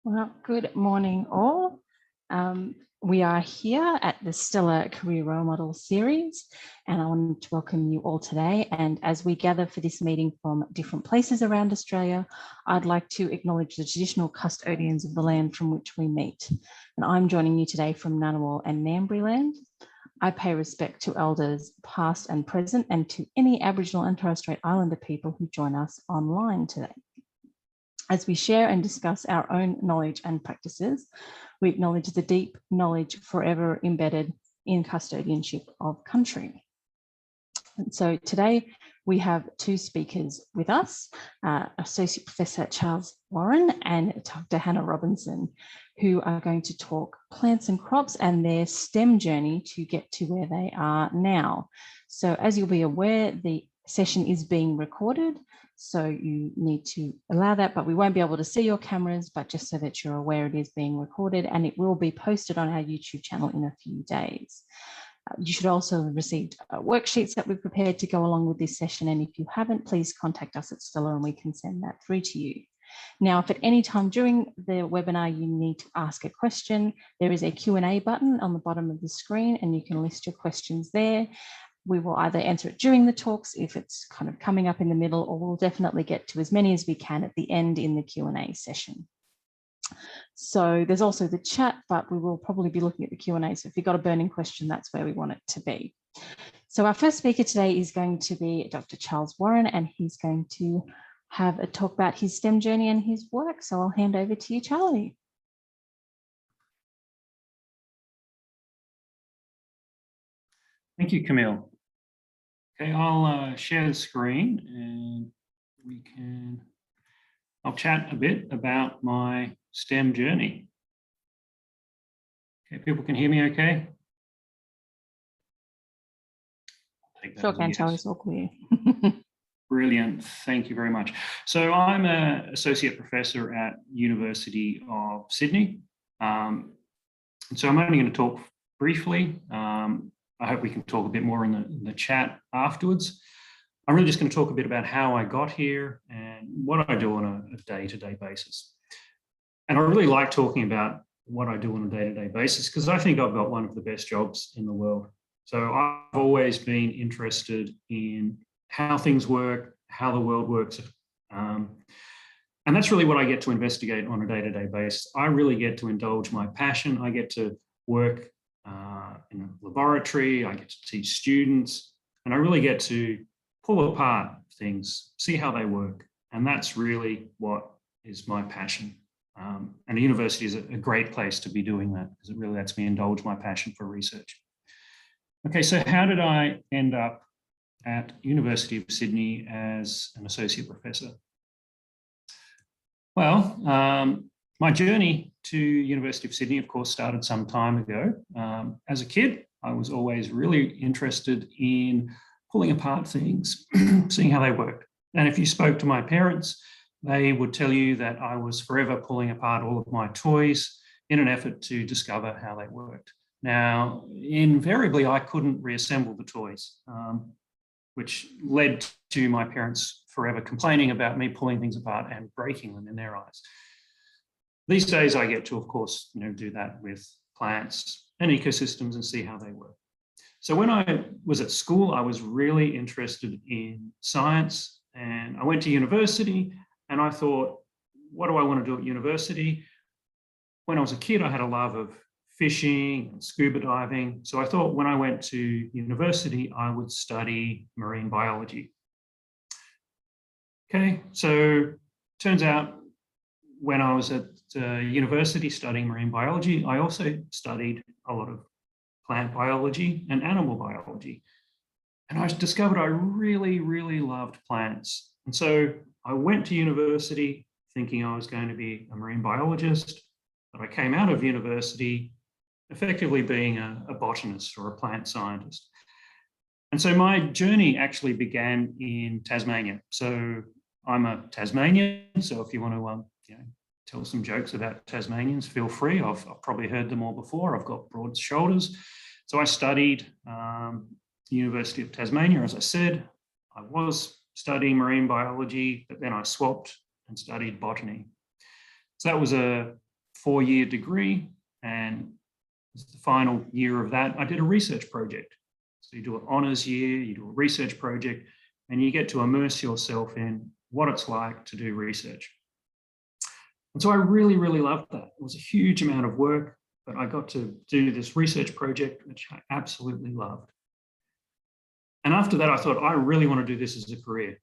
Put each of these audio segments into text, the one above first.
Well, good morning all. We are here at the STELR Career Role Model Series, and I want to welcome you all today. And as we gather for this meeting from different places around Australia, I'd like to acknowledge the traditional custodians of the land from which we meet. And I'm joining you today from Ngunnawal and Ngambri land. I pay respect to elders past and present, and to any Aboriginal and Torres Strait Islander people who join us online today. As we share and discuss our own knowledge and practices, we acknowledge the deep knowledge forever embedded in custodianship of country. And so today we have two speakers with us, Associate Professor Charles Warren and Dr. Hannah Robinson, who are going to talk plants and crops and their STEM journey to get to where they are now. So as you'll be aware, the session is being recorded, so you need to allow that, but we won't be able to see your cameras, but just so that you're aware it is being recorded, and it will be posted on our YouTube channel in a few days. You should also have received worksheets that we've prepared to go along with this session, and if you haven't, please contact us at STELR and we can send that through to you. Now, if at any time during the webinar you need to ask a question, there is a Q&A button on the bottom of the screen, and you can list your questions there. We will either answer it during the talks if it's kind of coming up in the middle, or we'll definitely get to as many as we can at the end in the Q&A session. So there's also the chat, but we will probably be looking at the Q&A. So if you've got a burning question, that's where we want it to be. So our first speaker today is going to be Dr. Charles Warren, and he's going to have a talk about his STEM journey and his work. So I'll hand over to you, Charlie. Thank you, Camille. Okay, I'll share the screen and I'll chat a bit about my STEM journey. Okay, people can hear me okay? Sure can, Charlie, it's all clear. Brilliant, thank you very much. So I'm an associate professor at University of Sydney. And so I'm only going to talk briefly. I hope we can talk a bit more in the chat afterwards. I'm really just going to talk a bit about how I got here and what I do on a day-to-day basis. And I really like talking about what I do on a day-to-day basis because I think I've got one of the best jobs in the world. So I've always been interested in how things work, how the world works. And that's really what I get to investigate on a day-to-day basis. I really get to indulge my passion. I get to work in a laboratory, I get to teach students, and I really get to pull apart things, see how they work. And that's really what is my passion. And a university is a great place to be doing that because it really lets me indulge my passion for research. Okay, so how did I end up at University of Sydney as an associate professor? Well, my journey to University of Sydney, of course, started some time ago. As a kid, I was always really interested in pulling apart things, seeing how they worked. And if you spoke to my parents, they would tell you that I was forever pulling apart all of my toys in an effort to discover how they worked. Now, invariably, I couldn't reassemble the toys, which led to my parents forever complaining about me pulling things apart and breaking them in their eyes. These days, I get to, of course, do that with plants and ecosystems and see how they work. So when I was at school, I was really interested in science, and I went to university and I thought, what do I want to do at university? When I was a kid, I had a love of fishing and scuba diving. So I thought when I went to university, I would study marine biology. Okay, so turns out when I was at university studying marine biology, I also studied a lot of plant biology and animal biology. And I discovered I really, really loved plants. And so I went to university thinking I was going to be a marine biologist, but I came out of university effectively being a botanist or a plant scientist. And so my journey actually began in Tasmania. So I'm a Tasmanian, so if you want to tell some jokes about Tasmanians, feel free. I've probably heard them all before. I've got broad shoulders. So I studied University of Tasmania, as I said. I was studying marine biology, but then I swapped and studied botany. So that was a 4-year degree, and as the final year of that, I did a research project. So you do an honours year, you do a research project, and you get to immerse yourself in what it's like to do research. And so I really, really loved that. It was a huge amount of work, but I got to do this research project, which I absolutely loved. And after that, I thought, I really want to do this as a career.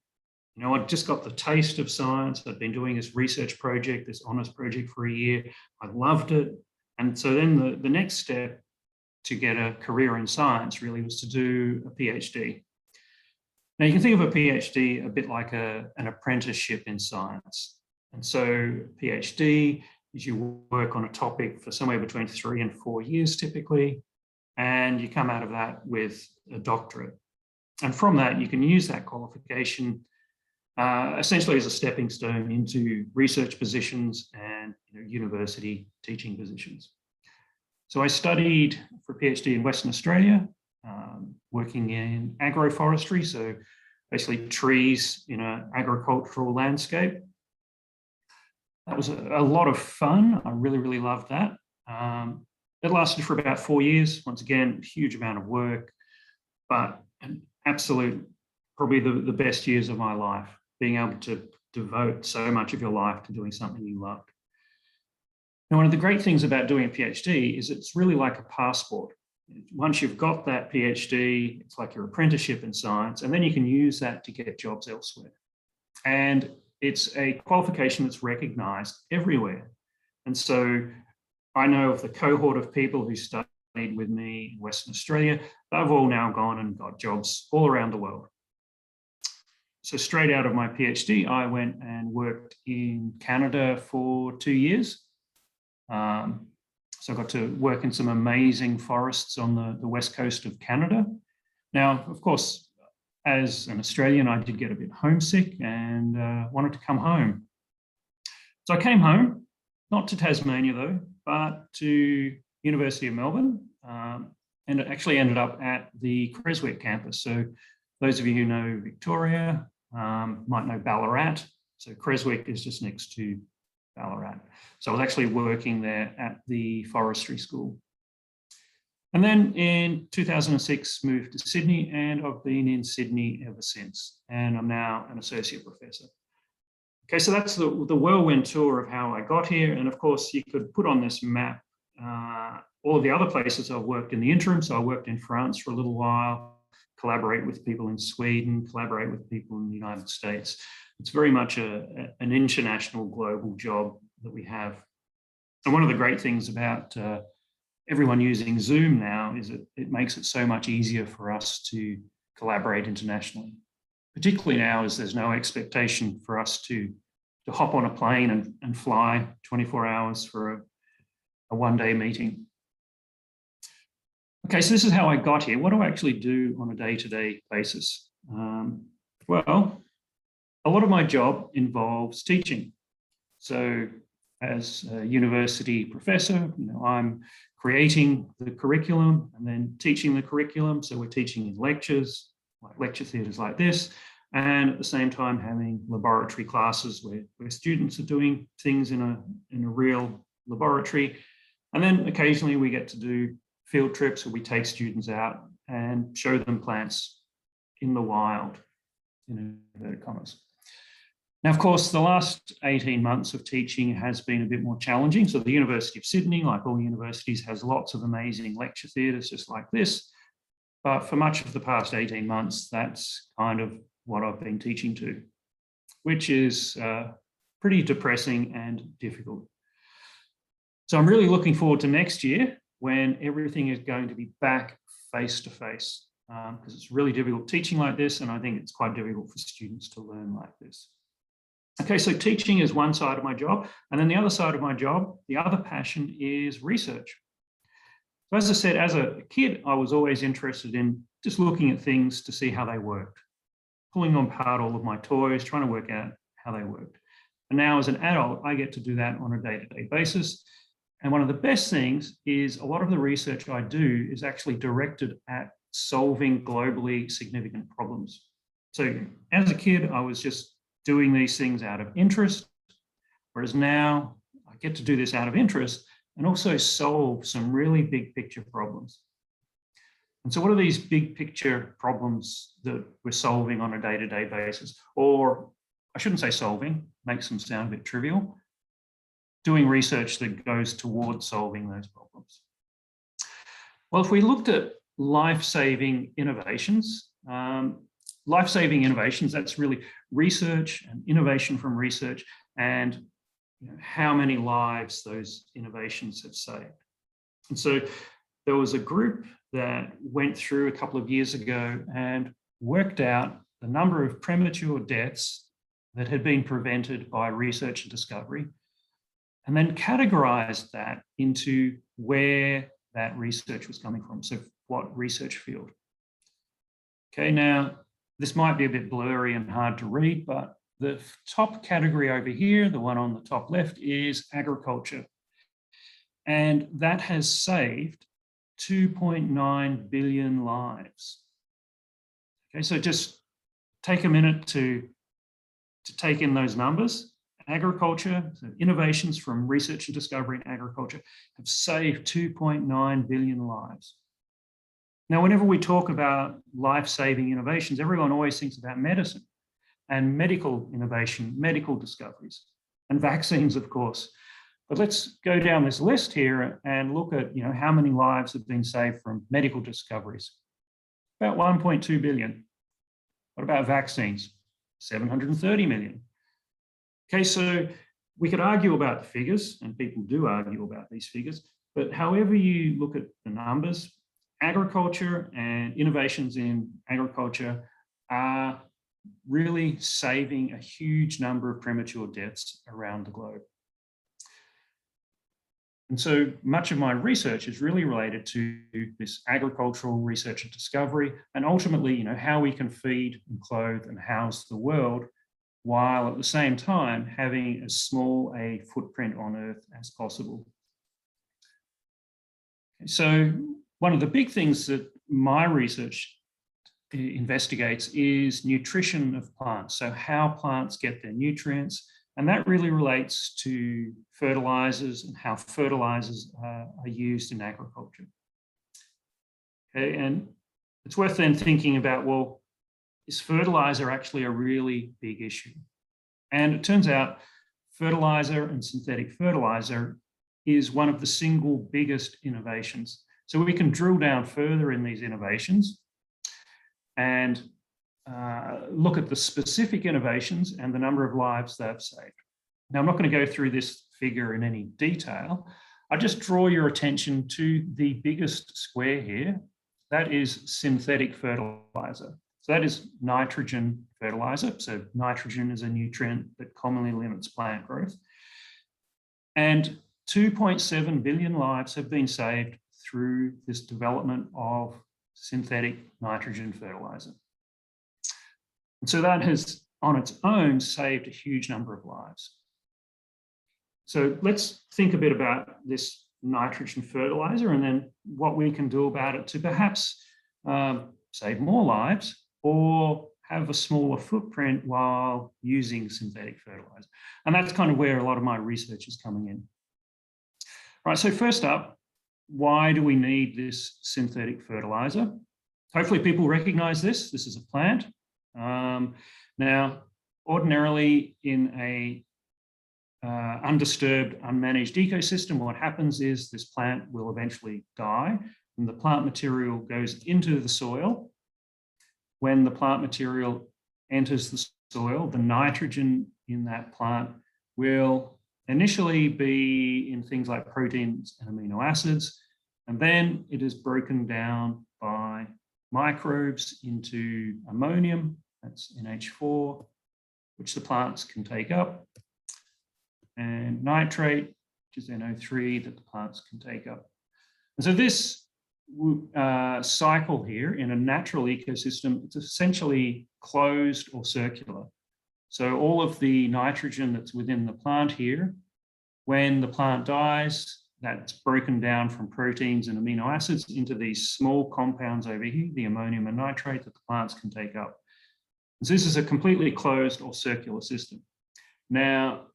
You know, I just got the taste of science. I'd been doing this research project, this honours project for a year. I loved it. And so then the next step to get a career in science really was to do a PhD. Now, you can think of a PhD a bit like an apprenticeship in science. And so PhD is you work on a topic for somewhere between 3 and 4 years typically, and you come out of that with a doctorate. And from that, you can use that qualification essentially as a stepping stone into research positions and university teaching positions. So I studied for a PhD in Western Australia, working in agroforestry, so basically trees in an agricultural landscape. That was a lot of fun. I really, really loved that. It lasted for about 4 years. Once again, a huge amount of work, but an absolute, probably the best years of my life, being able to devote so much of your life to doing something you loved. Now, one of the great things about doing a PhD is it's really like a passport. Once you've got that PhD, it's like your apprenticeship in science, and then you can use that to get jobs elsewhere. And it's a qualification that's recognised everywhere. And so I know of the cohort of people who studied with me in Western Australia, they've all now gone and got jobs all around the world. So straight out of my PhD, I went and worked in Canada for 2 years. So I got to work in some amazing forests on the west coast of Canada. Now, of course, as an Australian, I did get a bit homesick and wanted to come home. So I came home, not to Tasmania though, but to University of Melbourne, and it actually ended up at the Creswick campus. So those of you who know Victoria might know Ballarat. So Creswick is just next to Ballarat. So I was actually working there at the forestry school. And then in 2006, moved to Sydney, and I've been in Sydney ever since. And I'm now an associate professor. Okay, so that's the whirlwind tour of how I got here. And of course, you could put on this map all of the other places I've worked in the interim. So I worked in France for a little while, collaborate with people in Sweden, collaborate with people in the United States. It's very much an international global job that we have. And one of the great things about everyone using Zoom now is it makes it so much easier for us to collaborate internationally, particularly now as there's no expectation for us to hop on a plane and fly 24 hours for a one-day meeting. Okay, so this is how I got here. What do I actually do on a day-to-day basis? Well, a lot of my job involves teaching. So as a university professor, I'm creating the curriculum and then teaching the curriculum. So we're teaching in lectures, like lecture theatres like this, and at the same time having laboratory classes where students are doing things in a real laboratory. And then occasionally we get to do field trips where we take students out and show them plants in the wild, in inverted commas. Now, of course, the last 18 months of teaching has been a bit more challenging. So the University of Sydney, like all universities, has lots of amazing lecture theatres just like this. But for much of the past 18 months, that's kind of what I've been teaching to, which is pretty depressing and difficult. So I'm really looking forward to next year when everything is going to be back face-to-face, because it's really difficult teaching like this, and I think it's quite difficult for students to learn like this. Okay, so teaching is one side of my job, and then the other side of my job, the other passion, is research. So as I said, as a kid, I was always interested in just looking at things to see how they worked, pulling apart all of my toys, trying to work out how they worked. And now as an adult, I get to do that on a day-to-day basis. And one of the best things is a lot of the research I do is actually directed at solving globally significant problems. So as a kid, I was just doing these things out of interest, whereas now I get to do this out of interest and also solve some really big picture problems. And so what are these big picture problems that we're solving on a day-to-day basis? Or I shouldn't say solving, makes them sound a bit trivial. Doing research that goes towards solving those problems. Well, if we looked at life-saving innovations, that's really research and innovation from research, and how many lives those innovations have saved. And so there was a group that went through a couple of years ago and worked out the number of premature deaths that had been prevented by research and discovery, and then categorized that into where that research was coming from. So what research field? Okay, now this might be a bit blurry and hard to read, but the top category over here, the one on the top left, is agriculture. And that has saved 2.9 billion lives. Okay, so just take a minute to take in those numbers. Agriculture, so innovations from research and discovery in agriculture have saved 2.9 billion lives. Now, whenever we talk about life-saving innovations, everyone always thinks about medicine and medical innovation, medical discoveries, and vaccines, of course. But let's go down this list here and look at how many lives have been saved from medical discoveries. About 1.2 billion. What about vaccines? 730 million. Okay, so we could argue about the figures, and people do argue about these figures, but however you look at the numbers, agriculture and innovations in agriculture are really saving a huge number of premature deaths around the globe. And so much of my research is really related to this agricultural research and discovery, and ultimately, how we can feed and clothe and house the world, while at the same time having as small a footprint on Earth as possible. So one of the big things that my research investigates is nutrition of plants, so how plants get their nutrients, and that really relates to fertilizers and how fertilizers are used in agriculture. Okay, and it's worth then thinking about, well, is fertilizer actually a really big issue? And it turns out fertilizer and synthetic fertilizer is one of the single biggest innovations. So we can drill down further in these innovations and look at the specific innovations and the number of lives they've saved. Now, I'm not going to go through this figure in any detail. I just draw your attention to the biggest square here. That is synthetic fertilizer. So that is nitrogen fertilizer. So nitrogen is a nutrient that commonly limits plant growth. And 2.7 billion lives have been saved through this development of synthetic nitrogen fertilizer. And so that has, on its own, saved a huge number of lives. So let's think a bit about this nitrogen fertilizer and then what we can do about it to perhaps save more lives or have a smaller footprint while using synthetic fertilizer. And that's kind of where a lot of my research is coming in. All right, so first up, why do we need this synthetic fertilizer? Hopefully people recognize this. This is a plant. Now, ordinarily in a undisturbed, unmanaged ecosystem, what happens is this plant will eventually die and the plant material goes into the soil. When the plant material enters the soil, the nitrogen in that plant will initially be in things like proteins and amino acids, and then it is broken down by microbes into ammonium, that's NH4, which the plants can take up, and nitrate, which is NO3, that the plants can take up. And so this cycle here in a natural ecosystem, it's essentially closed or circular. So all of the nitrogen that's within the plant here, when the plant dies, that's broken down from proteins and amino acids into these small compounds over here, the ammonium and nitrate that the plants can take up. So this is a completely closed or circular system. Now,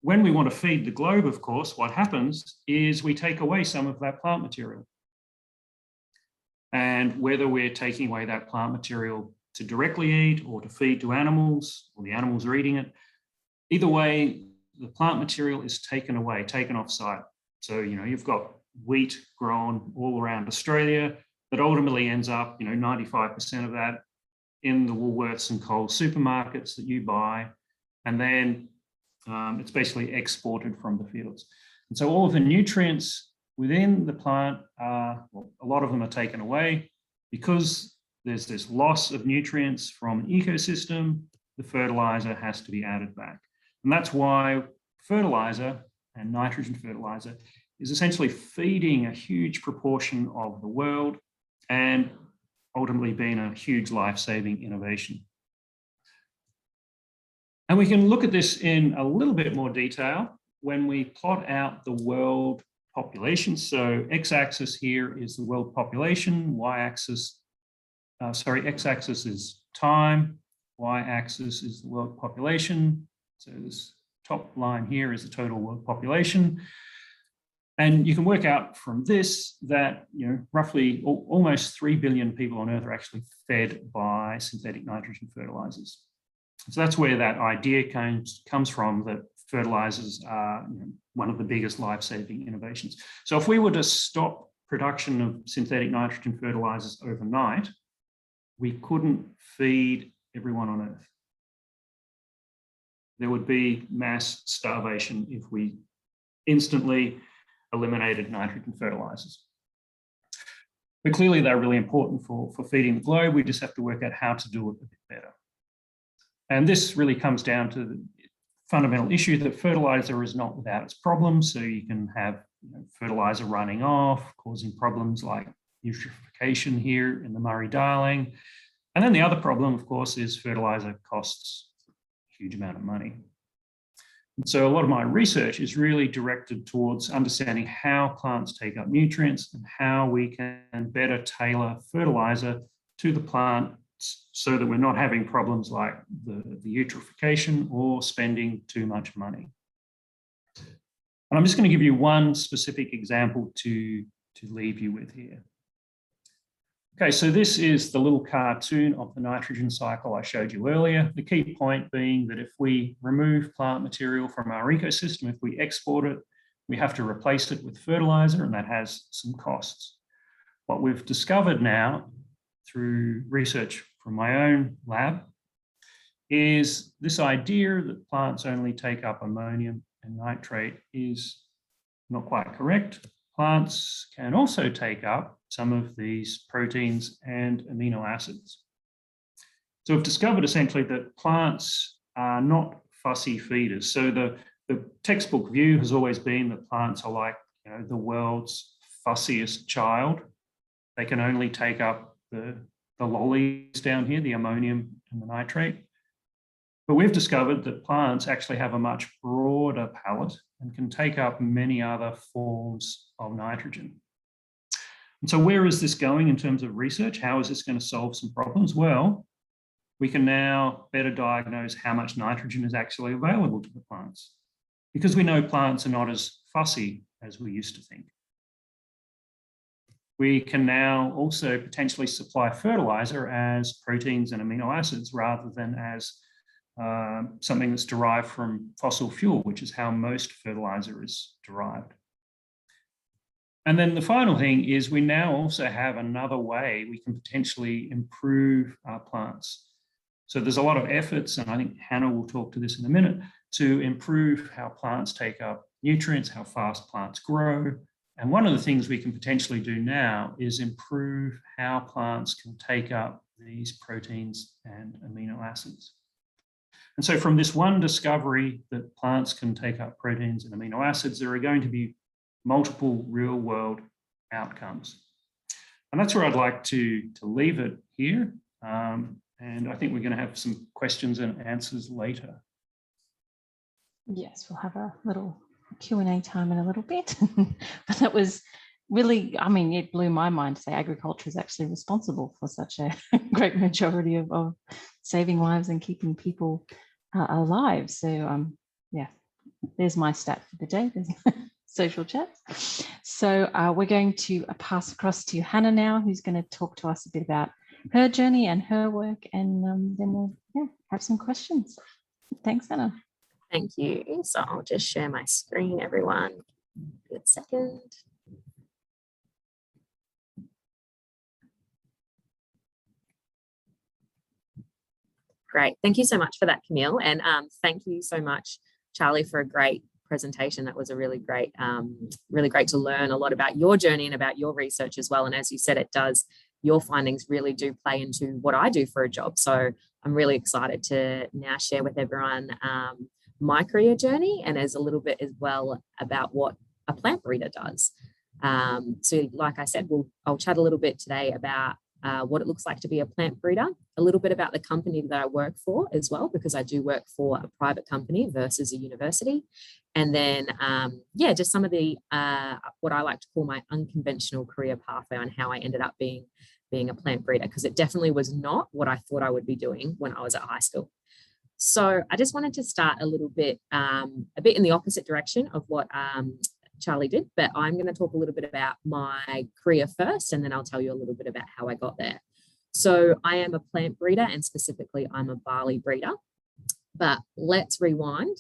when we want to feed the globe, of course, what happens is we take away some of that plant material. And whether we're taking away that plant material to directly eat or to feed to animals, or the animals are eating it, either way, the plant material is taken away, taken off site. So, you've got wheat grown all around Australia that ultimately ends up, 95% of that in the Woolworths and Coles supermarkets that you buy. And then it's basically exported from the fields. And so all of the nutrients within the plant a lot of them are taken away because there's this loss of nutrients from an ecosystem. The fertilizer has to be added back. And that's why fertilizer and nitrogen fertilizer is essentially feeding a huge proportion of the world and ultimately being a huge life-saving innovation. And we can look at this in a little bit more detail when we plot out the world population. So x-axis here is the world population, x-axis is time, y-axis is the world population. So this top line here is the total world population. And you can work out from this that roughly almost 3 billion people on Earth are actually fed by synthetic nitrogen fertilizers. So that's where that idea comes from, that fertilizers are one of the biggest life-saving innovations. So if we were to stop production of synthetic nitrogen fertilizers overnight, we couldn't feed everyone on Earth. There would be mass starvation if we instantly eliminated nitrogen fertilizers. But clearly they're really important for feeding the globe. We just have to work out how to do it a bit better. And this really comes down to the fundamental issue that fertilizer is not without its problems. So you can have fertilizer running off, causing problems like eutrophication here in the Murray-Darling. And then the other problem, of course, is fertilizer costs a huge amount of money. And so a lot of my research is really directed towards understanding how plants take up nutrients and how we can better tailor fertilizer to the plant so that we're not having problems like the eutrophication or spending too much money. And I'm just going to give you one specific example to leave you with here. Okay, so this is the little cartoon of the nitrogen cycle I showed you earlier. The key point being that if we remove plant material from our ecosystem, if we export it, we have to replace it with fertilizer, and that has some costs. What we've discovered now through research from my own lab is this idea that plants only take up ammonium and nitrate is not quite correct. Plants can also take up some of these proteins and amino acids. So we've discovered essentially that plants are not fussy feeders. So the textbook view has always been that plants are like the world's fussiest child. They can only take up the lollies down here, the ammonium and the nitrate. But we've discovered that plants actually have a much broader palette and can take up many other forms of nitrogen. And so where is this going in terms of research? How is this going to solve some problems? Well, we can now better diagnose how much nitrogen is actually available to the plants, because we know plants are not as fussy as we used to think. We can now also potentially supply fertilizer as proteins and amino acids rather than as something that's derived from fossil fuel, which is how most fertilizer is derived. And then the final thing is we now also have another way we can potentially improve our plants. So there's a lot of efforts, and I think Hannah will talk to this in a minute, to improve how plants take up nutrients, how fast plants grow. And one of the things we can potentially do now is improve how plants can take up these proteins and amino acids. And so from this one discovery that plants can take up proteins and amino acids, there are going to be multiple real world outcomes. And that's where I'd like to leave it here. And I think we're going to have some questions and answers later. Yes, we'll have a little Q&A time in a little bit. But that was really, I mean, it blew my mind to say agriculture is actually responsible for such a great majority of saving lives and keeping people alive. So yeah, there's my stat for the day. There's social chat. So we're going to pass across to Hannah now, who's going to talk to us a bit about her journey and her work, and then we'll have some questions. Thanks, Hannah. Thank you. So I'll just share my screen, everyone. Good second. Great. Thank you so much for that, Camille. And thank you so much, Charlie, for a great presentation. That was a really great to learn a lot about your journey and about your research as well. And as you said, your findings really do play into what I do for a job. So I'm really excited to now share with everyone my career journey, and as a little bit as well about what a plant breeder does. So like I said, I'll chat a little bit today about what it looks like to be a plant breeder, a little bit about the company that I work for as well, because I do work for a private company versus a university. And then, just some of the, what I like to call my unconventional career pathway on how I ended up being a plant breeder, because it definitely was not what I thought I would be doing when I was at high school. So I just wanted to start a little bit, a bit in the opposite direction of what Charlie did, but I'm going to talk a little bit about my career first, and then I'll tell you a little bit about how I got there. So I am a plant breeder, and specifically I'm a barley breeder. But let's rewind.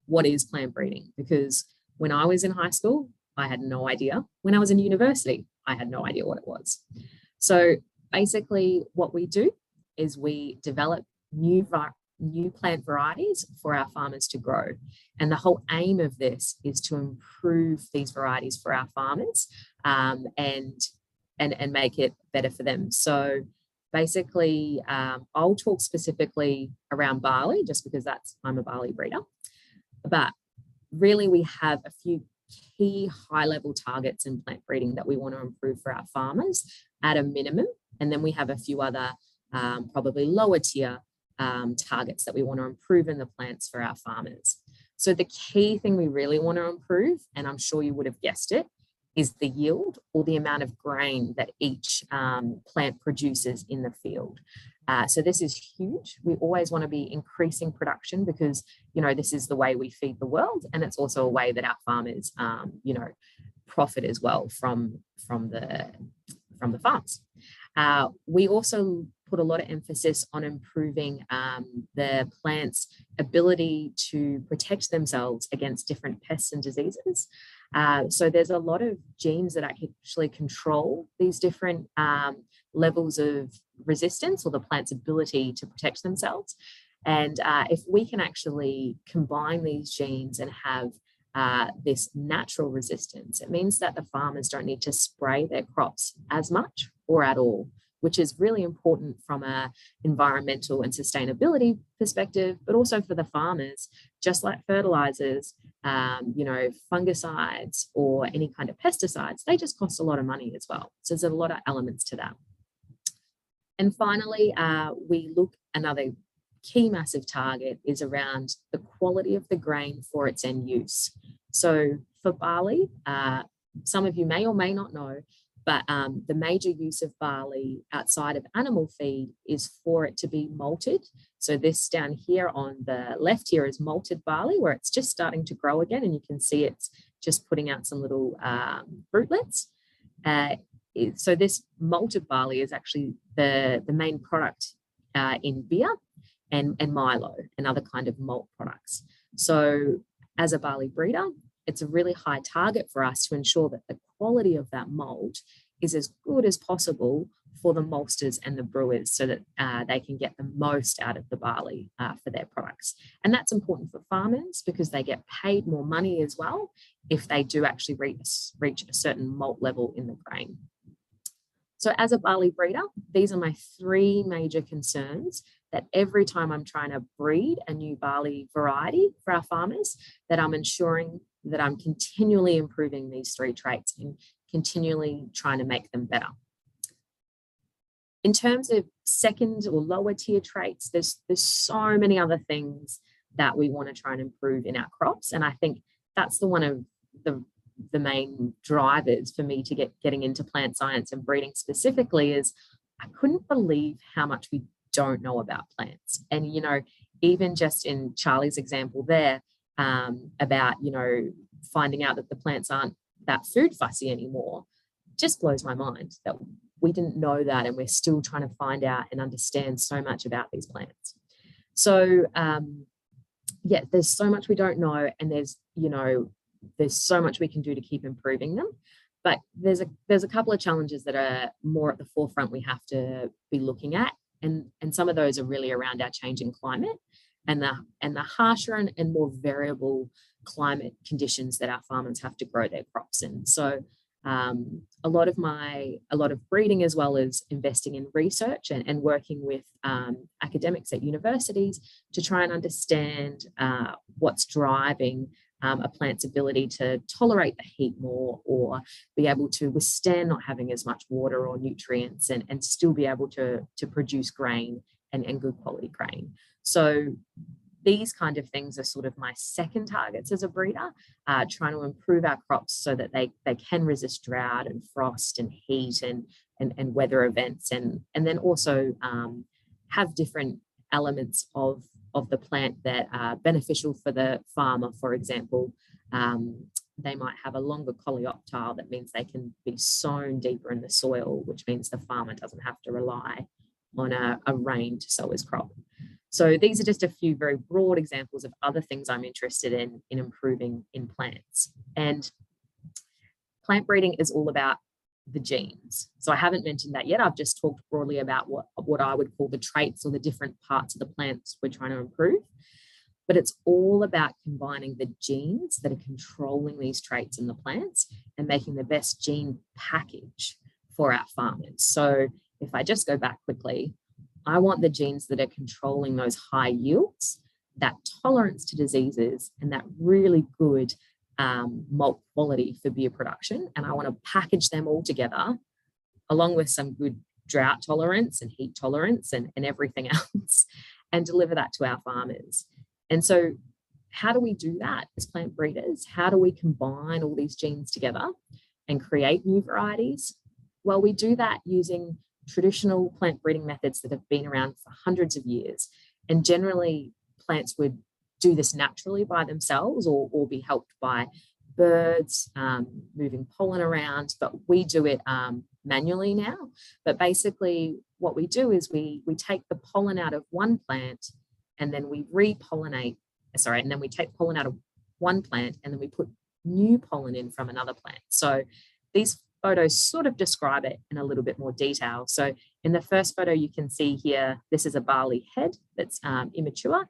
What is plant breeding? Because when I was in high school, I had no idea. When I was in university, I had no idea what it was. So basically what we do is we develop new plant varieties for our farmers to grow. And the whole aim of this is to improve these varieties for our farmers and make it better for them. So basically, I'll talk specifically around barley, just because I'm a barley breeder. But really, we have a few key high-level targets in plant breeding that we want to improve for our farmers at a minimum. And then we have a few other probably lower tier targets that we want to improve in the plants for our farmers. So the key thing we really want to improve, and I'm sure you would have guessed it, is the yield, or the amount of grain that each plant produces in the field. So this is huge. We always want to be increasing production, because, this is the way we feed the world, and it's also a way that our farmers, profit as well from the farms. We also put a lot of emphasis on improving the plant's ability to protect themselves against different pests and diseases. So there's a lot of genes that actually control these different levels of resistance, or the plant's ability to protect themselves. And if we can actually combine these genes and have this natural resistance, it means that the farmers don't need to spray their crops as much or at all, which is really important from an environmental and sustainability perspective, but also for the farmers. Just like fertilizers, fungicides, or any kind of pesticides, they just cost a lot of money as well. So there's a lot of elements to that. And finally, another key massive target is around the quality of the grain for its end use. So for barley, some of you may or may not know, but the major use of barley outside of animal feed is for it to be malted. So this down here on the left here is malted barley, where it's just starting to grow again, and you can see it's just putting out some little fruitlets. So this malted barley is actually the main product in beer and Milo and other kind of malt products. So as a barley breeder, it's a really high target for us to ensure that the quality of that malt is as good as possible for the maltsters and the brewers, so that they can get the most out of the barley for their products. And that's important for farmers, because they get paid more money as well if they do actually reach a certain malt level in the grain. So as a barley breeder, these are my three major concerns, that every time I'm trying to breed a new barley variety for our farmers, that I'm ensuring that I'm continually improving these three traits and continually trying to make them better. In terms of second or lower tier traits, there's so many other things that we want to try and improve in our crops. And I think that's one of the main drivers for me to getting into plant science and breeding specifically, is I couldn't believe how much we don't know about plants. And, even just in Charlie's example there, about, finding out that the plants aren't that food fussy anymore, just blows my mind that we didn't know that, and we're still trying to find out and understand so much about these plants. So yeah, there's so much we don't know, and there's so much we can do to keep improving them. But there's a couple of challenges that are more at the forefront we have to be looking at, and some of those are really around our changing climate and the harsher and more variable climate conditions that our farmers have to grow their crops in. So a lot of breeding, as well as investing in research and working with academics at universities to try and understand what's driving a plant's ability to tolerate the heat more, or be able to withstand not having as much water or nutrients, and still be able to produce grain and good quality grain. So these kind of things are sort of my second targets as a breeder, trying to improve our crops so that they can resist drought and frost and heat and weather events, and then also have different elements of the plant that are beneficial for the farmer. For example, they might have a longer coleoptile. That means they can be sown deeper in the soil, which means the farmer doesn't have to rely on a rain to sow his crop. So these are just a few very broad examples of other things I'm interested in improving in plants. And plant breeding is all about the genes. So I haven't mentioned that yet. I've just talked broadly about what I would call the traits, or the different parts of the plants we're trying to improve. But it's all about combining the genes that are controlling these traits in the plants and making the best gene package for our farmers. So if I just go back quickly, I want the genes that are controlling those high yields, that tolerance to diseases, and that really good malt quality for beer production. And I want to package them all together, along with some good drought tolerance and heat tolerance and everything else, and deliver that to our farmers. And so how do we do that as plant breeders? How do we combine all these genes together and create new varieties? Well, we do that using traditional plant breeding methods that have been around for hundreds of years. And generally, plants would do this naturally by themselves, or be helped by birds moving pollen around, but we do it manually now. But basically what we do is we take the pollen out of one plant, and then we and then we take pollen out of one plant, and then we put new pollen in from another plant. So these photos sort of describe it in a little bit more detail. So in the first photo, you can see here, this is a barley head that's immature.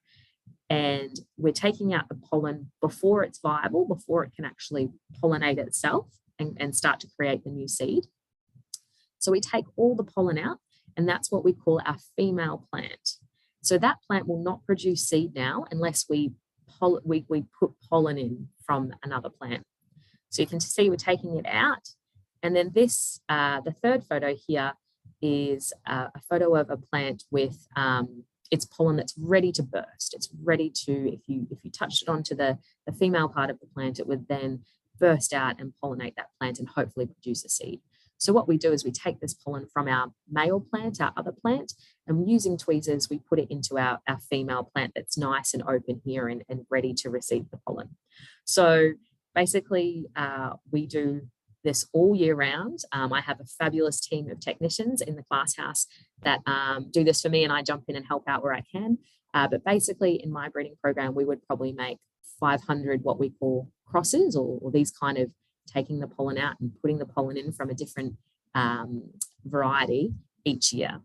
And we're taking out the pollen before it's viable, before it can actually pollinate itself and start to create the new seed. So we take all the pollen out, and that's what we call our female plant. So that plant will not produce seed now unless we put pollen in from another plant. So you can see we're taking it out. And then this, the third photo here is a photo of a plant with its pollen that's ready to burst. It's ready to, if you touched it onto the female part of the plant, it would then burst out and pollinate that plant and hopefully produce a seed. So what we do is we take this pollen from our male plant, our other plant, and using tweezers, we put it into our female plant that's nice and open here and ready to receive the pollen. So basically, we do this all year round. I have a fabulous team of technicians in the glass house that do this for me, and I jump in and help out where I can. But basically, in my breeding program, we would probably make 500 what we call crosses, or these kind of taking the pollen out and putting the pollen in from a different variety each year.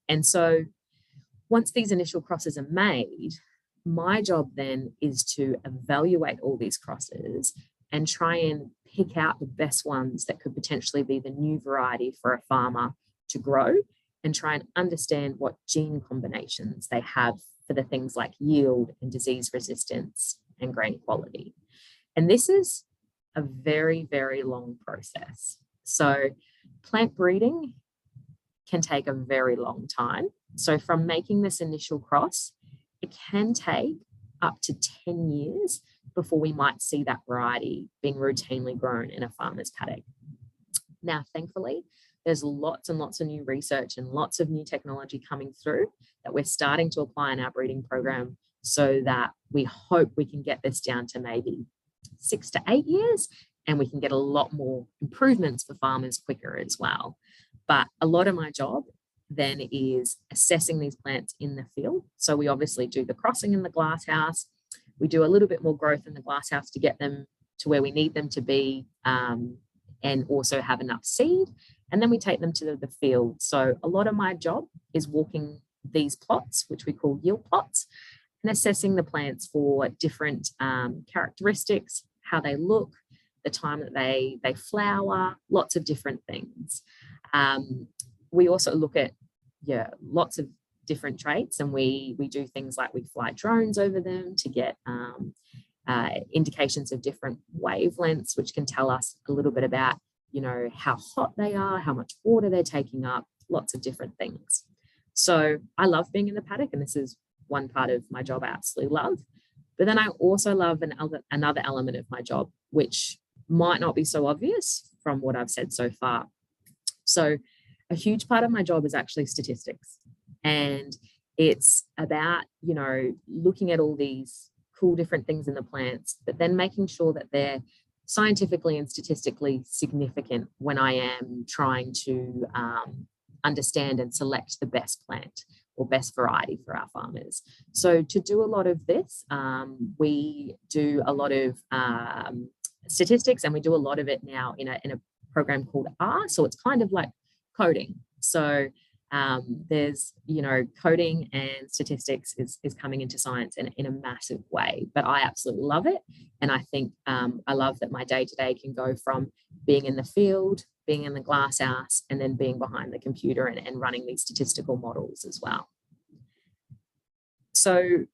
And so once these initial crosses are made, my job then is to evaluate all these crosses and try and pick out the best ones that could potentially be the new variety for a farmer to grow, and try and understand what gene combinations they have for the things like yield and disease resistance and grain quality. And this is a very, very long process. So plant breeding can take a very long time. So from making this initial cross, it can take up to 10 years before we might see that variety being routinely grown in a farmer's paddock. Now, thankfully, there's lots and lots of new research and lots of new technology coming through that we're starting to apply in our breeding program so that we hope we can get this down to maybe 6 to 8 years, and we can get a lot more improvements for farmers quicker as well. But a lot of my job then is assessing these plants in the field. So we obviously do the crossing in the glasshouse. We do a little bit more growth in the glasshouse to get them to where we need them to be, and also have enough seed. And then we take them to the field. So a lot of my job is walking these plots, which we call yield plots, and assessing the plants for different characteristics, how they look, the time that they flower, lots of different things. We also look at lots of different traits, and we do things like we fly drones over them to get indications of different wavelengths, which can tell us a little bit about, how hot they are, how much water they're taking up, lots of different things. So I love being in the paddock, and this is one part of my job I absolutely love. But then I also love another element of my job, which might not be so obvious from what I've said so far. So a huge part of my job is actually statistics. And it's about, looking at all these cool different things in the plants, but then making sure that they're scientifically and statistically significant when I am trying to understand and select the best plant or best variety for our farmers. So to do a lot of this, we do a lot of statistics, and we do a lot of it now in a program called R. So it's kind of like coding. So there's, coding and statistics is coming into science in a massive way, but I absolutely love it. And I think I love that my day-to-day can go from being in the field, being in the glasshouse, and then being behind the computer and running these statistical models as well. So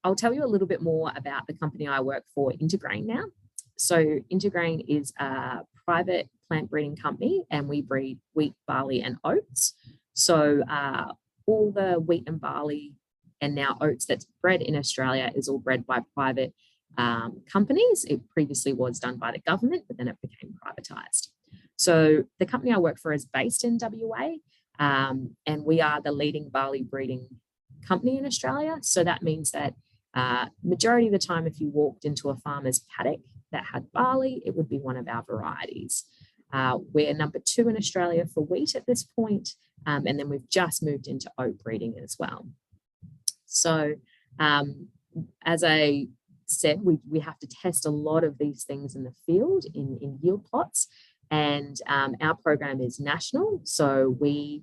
I'll tell you a little bit more about the company I work for, Intergrain, now. So Intergrain is a private plant breeding company, and we breed wheat, barley, and oats. So all the wheat and barley and now oats that's bred in Australia is all bred by private companies. It previously was done by the government, but then it became privatized. So the company I work for is based in WA, and we are the leading barley breeding company in Australia. So that means that majority of the time, if you walked into a farmer's paddock that had barley, it would be one of our varieties. We're number 2 in Australia for wheat at this point, and then we've just moved into oat breeding as well. So as I said, we have to test a lot of these things in the field in yield plots, and our program is national. So we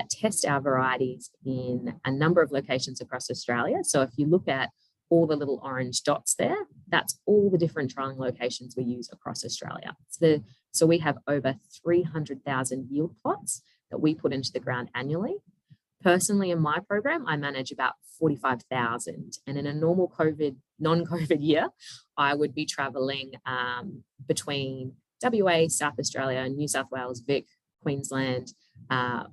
test our varieties in a number of locations across Australia. So if you look at all the little orange dots there, that's all the different trialling locations we use across Australia. So we have over 300,000 yield plots that we put into the ground annually. Personally, in my program, I manage about 45,000. And in a normal non-COVID year, I would be traveling between WA, South Australia, New South Wales, Vic, Queensland,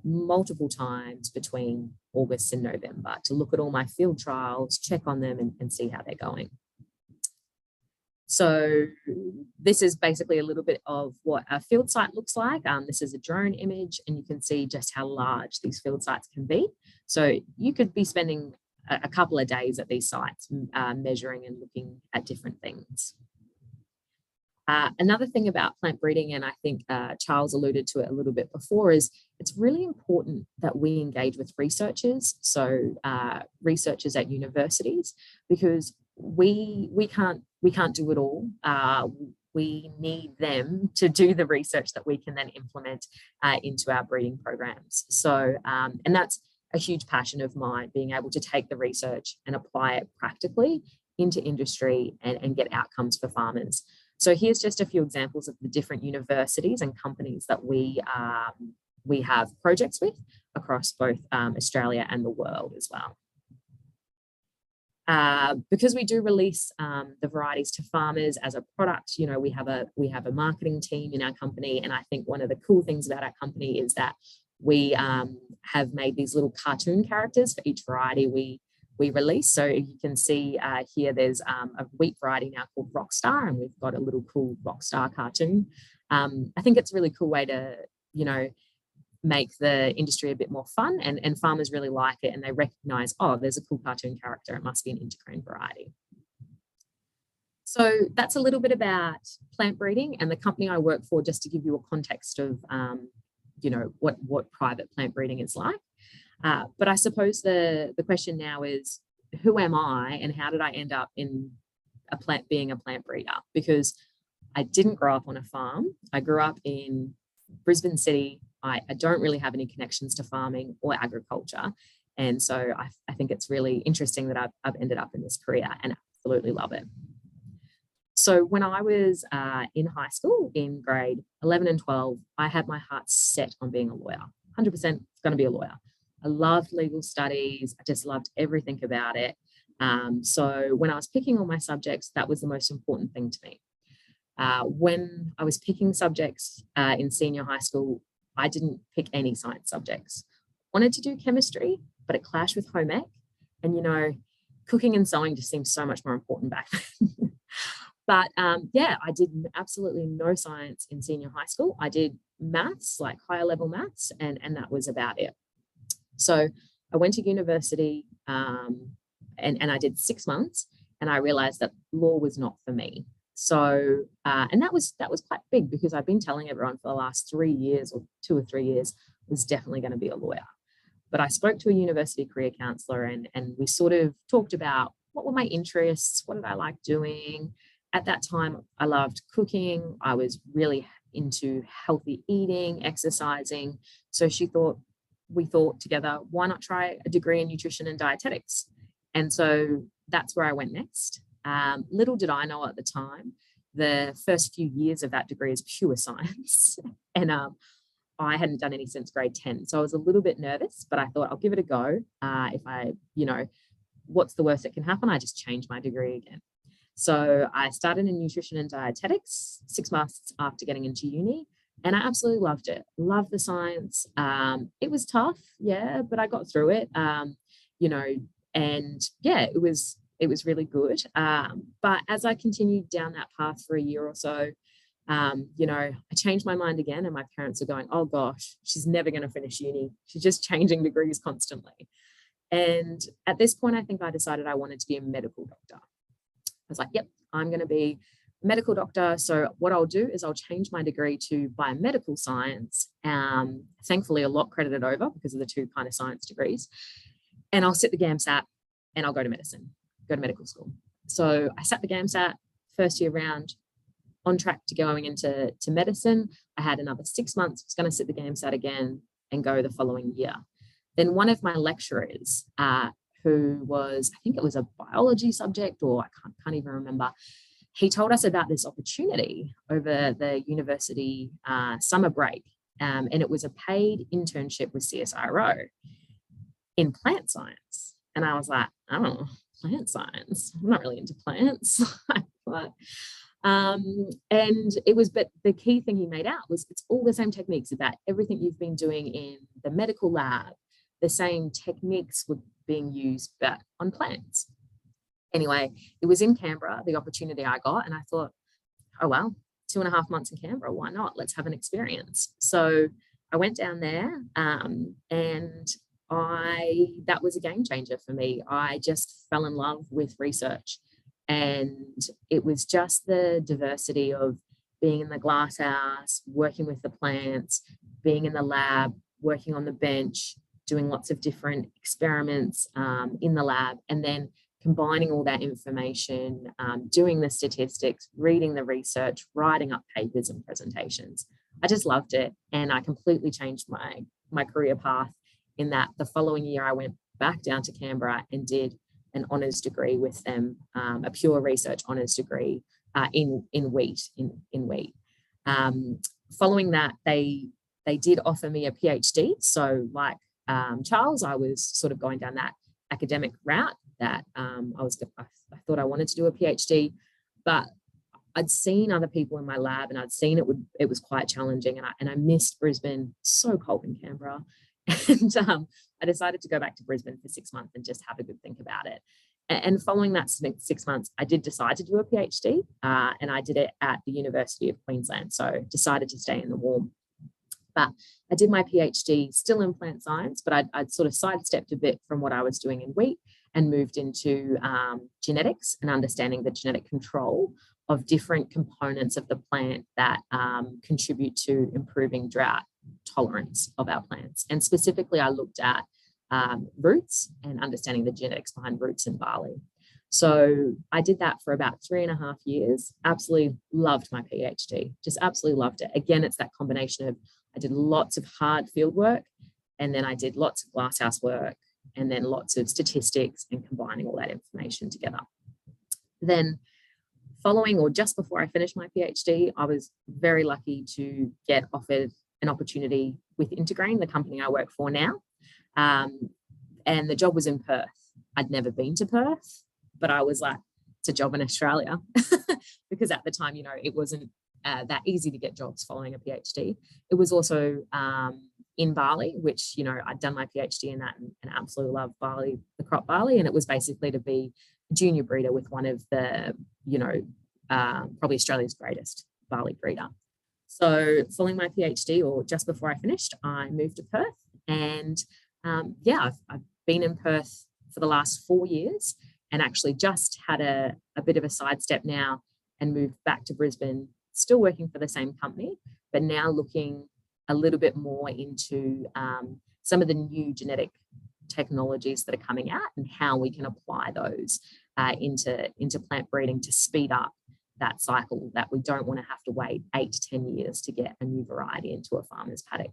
multiple times between August and November to look at all my field trials, check on them, and see how they're going. So this is basically a little bit of what a field site looks like. This is a drone image, and you can see just how large these field sites can be. So you could be spending a couple of days at these sites measuring and looking at different things. Another thing about plant breeding, and I think Charles alluded to it a little bit before, is it's really important that we engage with researchers, so researchers at universities, because we can't do it all. We need them to do the research that we can then implement into our breeding programs. So, and that's a huge passion of mine, being able to take the research and apply it practically into industry and get outcomes for farmers. So here's just a few examples of the different universities and companies that we have projects with across both Australia and the world as well. Because we do release the varieties to farmers as a product, we have a marketing team in our company, and I think one of the cool things about our company is that we have made these little cartoon characters for each variety we release. So you can see here there's a wheat variety now called Rockstar, and we've got a little cool Rockstar cartoon. I think it's a really cool way to, make the industry a bit more fun, and farmers really like it, and they recognize, oh, there's a cool cartoon character, it must be an intergrain variety. So that's a little bit about plant breeding and the company I work for, just to give you a context of you know, what private plant breeding is like. But I suppose the question now is, who am I and how did I end up in being a plant breeder? Because I didn't grow up on a farm. I grew up in Brisbane City. I don't really have any connections to farming or agriculture. And so I think it's really interesting that I've ended up in this career and absolutely love it. So when I was in high school in grade 11 and 12, I had my heart set on being a lawyer, 100% going to be a lawyer. I loved legal studies. I just loved everything about it. So when I was picking all my subjects, that was the most important thing to me. When I was picking subjects in senior high school, I didn't pick any science subjects. Wanted to do chemistry, but it clashed with home ec. And, you know, cooking and sewing just seemed so much more important back then. But yeah, I did absolutely no science in senior high school. I did maths, like higher level maths, and that was about it. So I went to university and I did 6 months, and I realized that law was not for me. So, and that was quite big, because I've been telling everyone for the last 3 years or 2 or 3 years, I was definitely going to be a lawyer. But I spoke to a university career counselor, and we sort of talked about what were my interests, what did I like doing. At that time, I loved cooking. I was really into healthy eating, exercising. So we thought together, why not try a degree in nutrition and dietetics? And so that's where I went next. Little did I know at the time, the first few years of that degree is pure science. And I hadn't done any since grade 10. So I was a little bit nervous, but I thought I'll give it a go. If I, you know, what's the worst that can happen? I just changed my degree again. So I started in nutrition and dietetics 6 months after getting into uni, and I absolutely loved it. Loved the science. It was tough, yeah, but I got through it, you know, and yeah, it was really good. But as I continued down that path for a year or so, you know, I changed my mind again, and my parents are going, oh gosh, she's never going to finish uni. She's just changing degrees constantly. And at this point, I think I decided I wanted to be a medical doctor. I was like, yep, I'm going to be a medical doctor. So what I'll do is I'll change my degree to biomedical science. Thankfully, a lot credited over because of the two kind of science degrees. And I'll sit the GAMSAT and I'll go to medicine, go to medical school. So I sat the GAMSAT first year round, on track to going into medicine. I had another 6 months, was going to sit the GAMSAT again and go the following year. Then one of my lecturers, who was, I think it was a biology subject, or I can't even remember, he told us about this opportunity over the university summer break. And it was a paid internship with CSIRO in plant science. And I was like, oh, plant science? I'm not really into plants. But, and it was, but the key thing he made out was it's all the same techniques, about everything you've been doing in the medical lab. The same techniques were being used, but on plants. Anyway, it was in Canberra, the opportunity I got, and I thought, oh, well, 2.5 months in Canberra, why not? Let's have an experience. So I went down there, and that was a game changer for me. I just fell in love with research, and it was just the diversity of being in the glasshouse, working with the plants, being in the lab, working on the bench, doing lots of different experiments in the lab, and then combining all that information, doing the statistics, reading the research, writing up papers and presentations. I just loved it, and I completely changed my career path in that the following year I went back down to Canberra and did an honours degree with them, a pure research honours degree in wheat. Following that, they did offer me a PhD. So like Charles, I was sort of going down that academic route that I thought I wanted to do a PhD, but I'd seen other people in my lab, and I'd seen it was quite challenging, and I missed Brisbane. So cold in Canberra, and I decided to go back to Brisbane for 6 months and just have a good think about it. And following that 6 months, I did decide to do a PhD, and I did it at the University of Queensland. So decided to stay in the warm. But I did my PhD still in plant science, but I'd sort of sidestepped a bit from what I was doing in wheat and moved into genetics and understanding the genetic control of different components of the plant that contribute to improving drought tolerance of our plants. And specifically, I looked at roots and understanding the genetics behind roots in barley. So I did that for about 3.5 years. Absolutely loved my PhD, just absolutely loved it. Again, it's that combination of I did lots of hard field work, and then I did lots of glasshouse work, and then lots of statistics and combining all that information together. Then following or just before I finished my PhD, I was very lucky to get offered an opportunity with Intergrain, the company I work for now. And the job was in Perth. I'd never been to Perth, but I was like, it's a job in Australia because at the time, you know, it wasn't that easy to get jobs following a PhD. It was also in barley, which, you know, I'd done my PhD in that and absolutely loved barley, the crop barley. And it was basically to be a junior breeder with one of the, you know, probably Australia's greatest barley breeder. So following my PhD or just before I finished, I moved to Perth. And yeah, I've been in Perth for the last 4 years and actually just had a bit of a sidestep now and moved back to Brisbane, still working for the same company, but now looking a little bit more into some of the new genetic technologies that are coming out and how we can apply those into plant breeding to speed up that cycle that we don't want to have to wait 8 to 10 years to get a new variety into a farmer's paddock.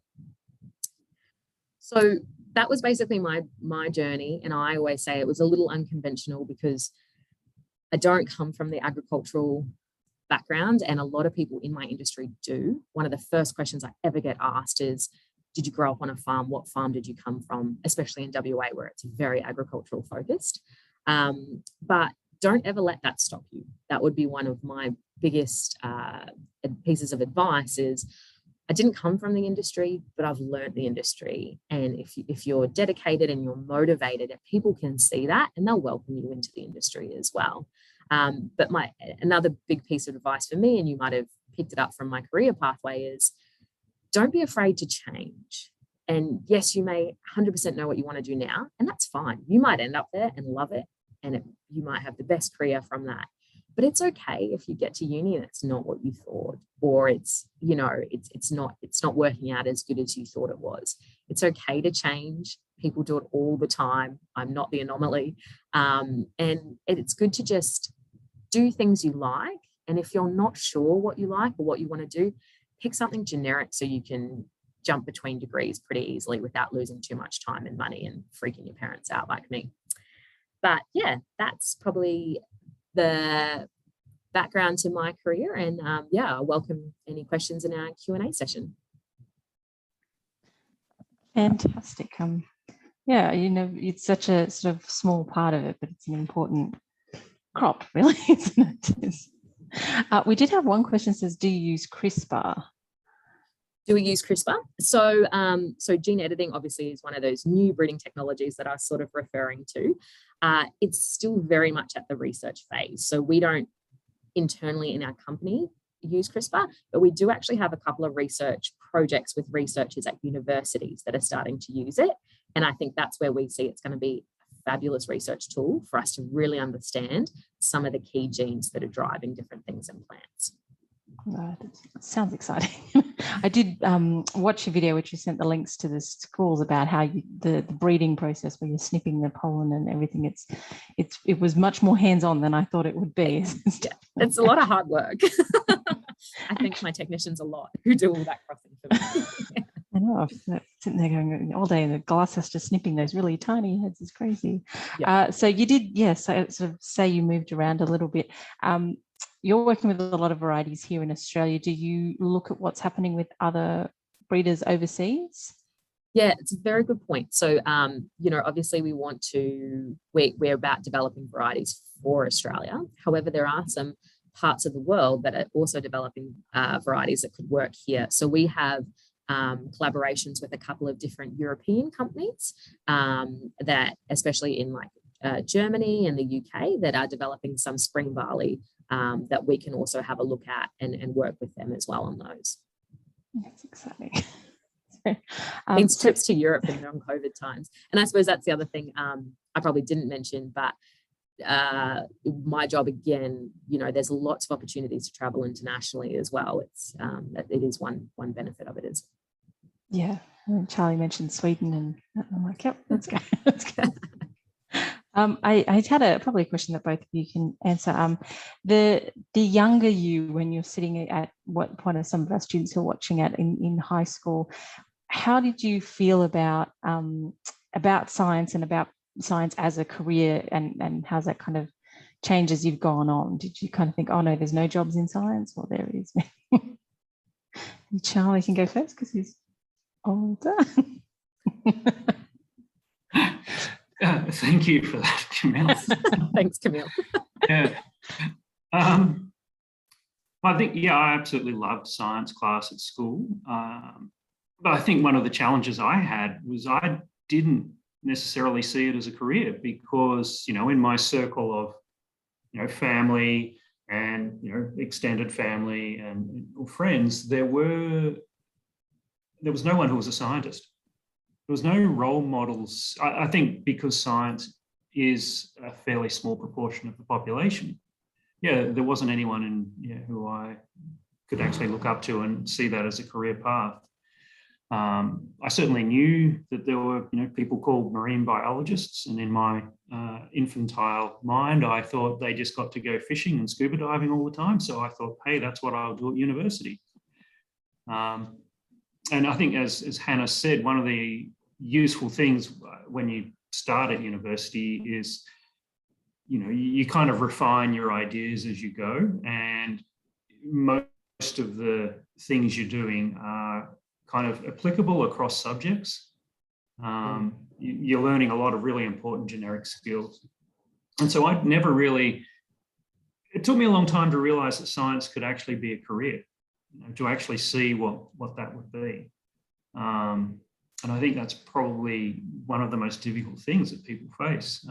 So that was basically my journey. And I always say it was a little unconventional because I don't come from the agricultural background, and a lot of people in my industry do. One of the first questions I ever get asked is, did you grow up on a farm? What farm did you come from? Especially in WA, where it's very agricultural focused. But don't ever let that stop you. That would be one of my biggest pieces of advice is, I didn't come from the industry, but I've learned the industry. And if you're dedicated and you're motivated, people can see that and they'll welcome you into the industry as well. But another big piece of advice for me, and you might have picked it up from my career pathway, is don't be afraid to change. And yes, you may 100% know what you want to do now, and that's fine. You might end up there and love it, and you might have the best career from that. But it's okay if you get to uni and it's not what you thought, or it's, you know, it's not working out as good as you thought it was. It's okay to change. People do it all the time. I'm not the anomaly. And it's good to just do things you like. And if you're not sure what you like or what you want to do, pick something generic so you can jump between degrees pretty easily without losing too much time and money and freaking your parents out like me. But yeah, that's probably the background to my career. And yeah, I welcome any questions in our Q&A session. Fantastic. Yeah, you know, it's such a sort of small part of it, but it's an important crop, really, isn't it? We did have one question that says, do you use CRISPR? Do we use CRISPR? So gene editing obviously is one of those new breeding technologies that I was sort of referring to. It's still very much at the research phase. So we don't internally in our company use CRISPR, but we do actually have a couple of research projects with researchers at universities that are starting to use it. And I think that's where we see it's going to be a fabulous research tool for us to really understand some of the key genes that are driving different things in plants. Right. It sounds exciting. I did watch a video which you sent the links to the schools about how the breeding process where you're snipping the pollen and everything. It was much more hands-on than I thought it would be. It's a lot of hard work. I thank my technicians a lot who do all that crossing for me. I know, I'm sitting there going all day in the glasshouse just snipping those really tiny heads. It's crazy. Yeah. So you did, yes, sort of say you moved around a little bit. You're working with a lot of varieties here in Australia. Do you look at what's happening with other breeders overseas? Yeah, it's a very good point. So, you know, obviously we're about developing varieties for Australia. However, there are some parts of the world that are also developing varieties that could work here. So we have collaborations with a couple of different European companies that, especially in like Germany and the UK, that are developing some spring barley that we can also have a look at and work with them as well on those. That's exciting. Means trips to Europe in non-COVID times. And I suppose that's the other thing I probably didn't mention, but my job, again, you know, there's lots of opportunities to travel internationally as well. It is one benefit of it is. Yeah, Charlie mentioned Sweden, and I'm like, yep, let's go. Let's go. I had probably a question that both of you can answer. The younger you, when you're sitting at what point are some of our students who are watching at in high school, how did you feel about science and about science as a career, and how's that kind of changed as you've gone on? Did you kind of think, oh no, there's no jobs in science? Well, there is. Charlie can go first because he's older. Thank you for that, Camille. Thanks, Camille. Yeah. I think, yeah, I absolutely loved science class at school. But I think one of the challenges I had was I didn't necessarily see it as a career because, you know, in my circle of, you know, family and, you know, extended family and friends, there was no one who was a scientist. There was no role models. I think because science is a fairly small proportion of the population. Yeah, there wasn't anyone who I could actually look up to and see that as a career path. I certainly knew that there were, you know, people called marine biologists, and in my infantile mind, I thought they just got to go fishing and scuba diving all the time. So I thought, hey, that's what I'll do at university. And I think, as Hannah said, one of the useful things when you start at university is, you know, you kind of refine your ideas as you go, and most of the things you're doing are kind of applicable across subjects. You're learning a lot of really important generic skills. And so it took me a long time to realize that science could actually be a career, you know, to actually see what that would be. And I think that's probably one of the most difficult things that people face.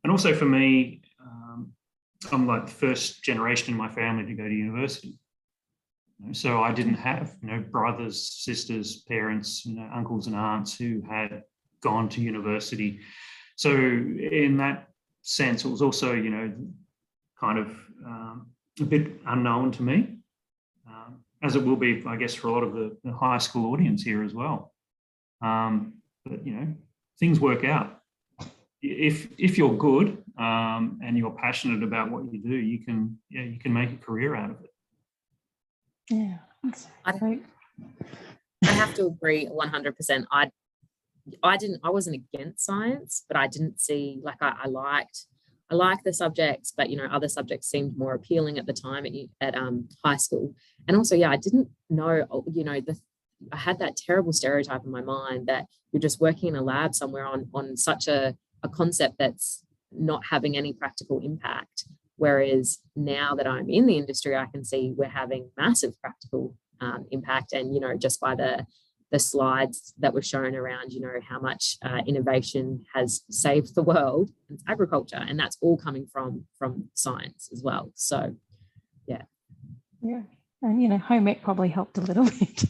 And also for me, I'm like the first generation in my family to go to university. You know, so I didn't have, you know, brothers, sisters, parents, you know, uncles and aunts who had gone to university. So in that sense, it was also, you know, kind of a bit unknown to me, as it will be, I guess, for a lot of the high school audience here as well. But, you know, things work out. If you're good and you're passionate about what you do, you can make a career out of it. Yeah, I have to agree 100%. I wasn't against science, but I didn't see, like, I liked the subjects, but, you know, other subjects seemed more appealing at the time at high school. And also, yeah, I didn't know, you know, I had that terrible stereotype in my mind that you're just working in a lab somewhere on such a concept that's not having any practical impact. Whereas now that I'm in the industry, I can see we're having massive practical impact. And, you know, just by the slides that were shown around, you know, how much innovation has saved the world, it's agriculture, and that's all coming from science as well. So, yeah. Yeah. And, you know, home ec probably helped a little bit.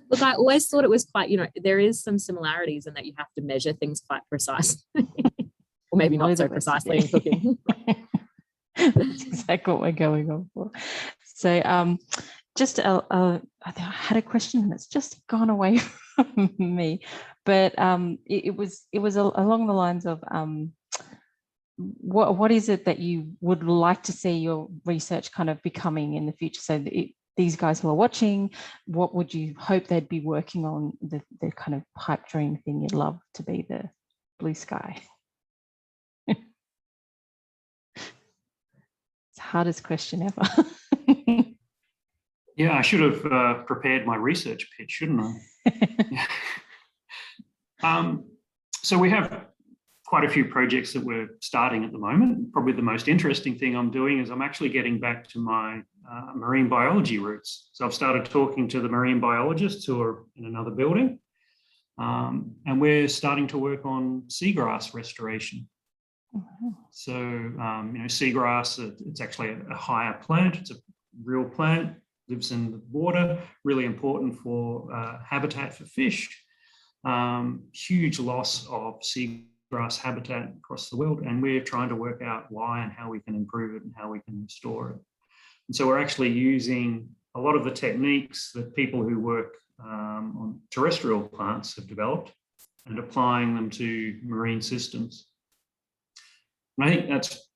Look, I always thought it was quite, you know, there is some similarities in that you have to measure things quite precisely. Or maybe not so precisely in cooking. That's exactly what we're going on for. So I had a question and it's just gone away from me, but it was along the lines of what is it that you would like to see your research kind of becoming in the future? So these guys who are watching, what would you hope they'd be working on, the kind of pipe dream thing you'd love to be the blue sky? It's the hardest question ever. Yeah, I should have prepared my research pitch, shouldn't I? So we have quite a few projects that we're starting at the moment. Probably the most interesting thing I'm doing is I'm actually getting back to my marine biology roots. So I've started talking to the marine biologists who are in another building, and we're starting to work on seagrass restoration. So, you know, seagrass, it's actually a higher plant. It's a real plant. lives in the water, really important for habitat for fish. Huge loss of seagrass habitat across the world, and we're trying to work out why and how we can improve it and how we can restore it. And so we're actually using a lot of the techniques that people who work on terrestrial plants have developed and applying them to marine systems. And I think that's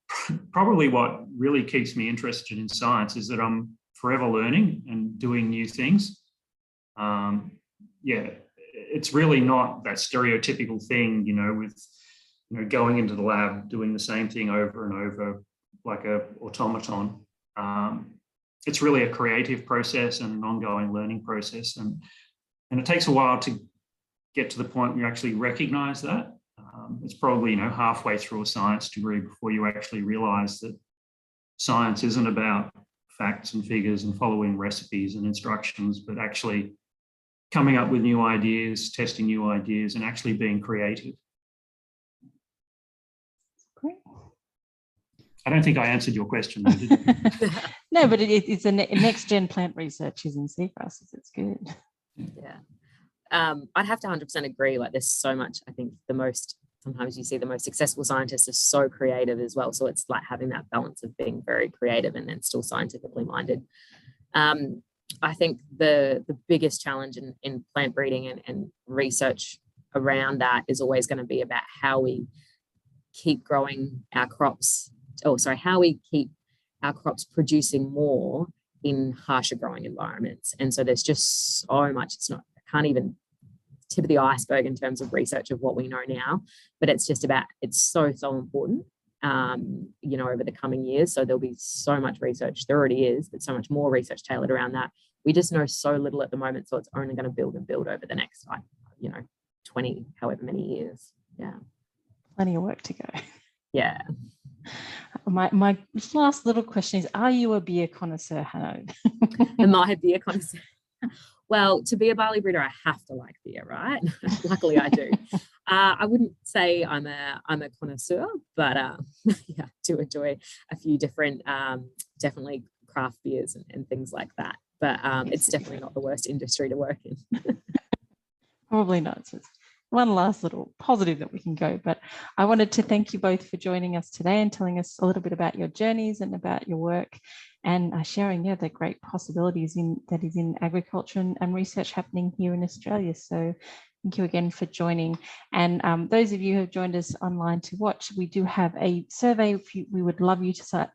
probably what really keeps me interested in science, is that I'm forever learning and doing new things. Yeah, it's really not that stereotypical thing, with going into the lab, doing the same thing over and over like a automaton. It's really a creative process and an ongoing learning process, and it takes a while to get to the point where you actually recognize that. It's probably halfway through a science degree before you actually realize that science isn't about facts and figures and following recipes and instructions, but actually coming up with new ideas, testing new ideas, and actually being creative. Great. I don't think I answered your question, though, did you? No, but it's a next-gen plant research using seagrasses. It's good. Yeah. I'd have to 100% agree. Like, there's so much, I think sometimes you see the most successful scientists are so creative as well. So it's like having that balance of being very creative and then still scientifically minded. I think the biggest challenge in plant breeding and research around that is always going to be about how we keep growing our crops. How we keep our crops producing more in harsher growing environments. And so there's just so much, I can't even tip of the iceberg in terms of research of what we know now, but it's so important, over the coming years. So there'll be so much research, there already is, but so much more research tailored around that. We just know so little at the moment. So it's only going to build and build over the next, 20, however many years. Yeah. Plenty of work to go. Yeah. My last little question is, are you a beer connoisseur, Hanno? Am I a beer connoisseur? Well, to be a barley breeder, I have to like beer, right? Luckily, I do. I wouldn't say I'm a connoisseur, but yeah, I do enjoy a few different, definitely craft beers and things like that. But it's definitely not the worst industry to work in. Probably not. So it's one last little positive that we can go. But I wanted to thank you both for joining us today and telling us a little bit about your journeys and about your work, and sharing the great possibilities that is in agriculture and research happening here in Australia. So thank you again for joining. And those of you who have joined us online to watch, we do have a survey we would love you to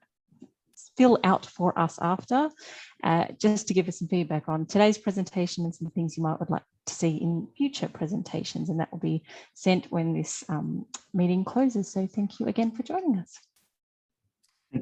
fill out for us after, just to give us some feedback on today's presentation and some things you would like to see in future presentations, and that will be sent when this meeting closes. So thank you again for joining us.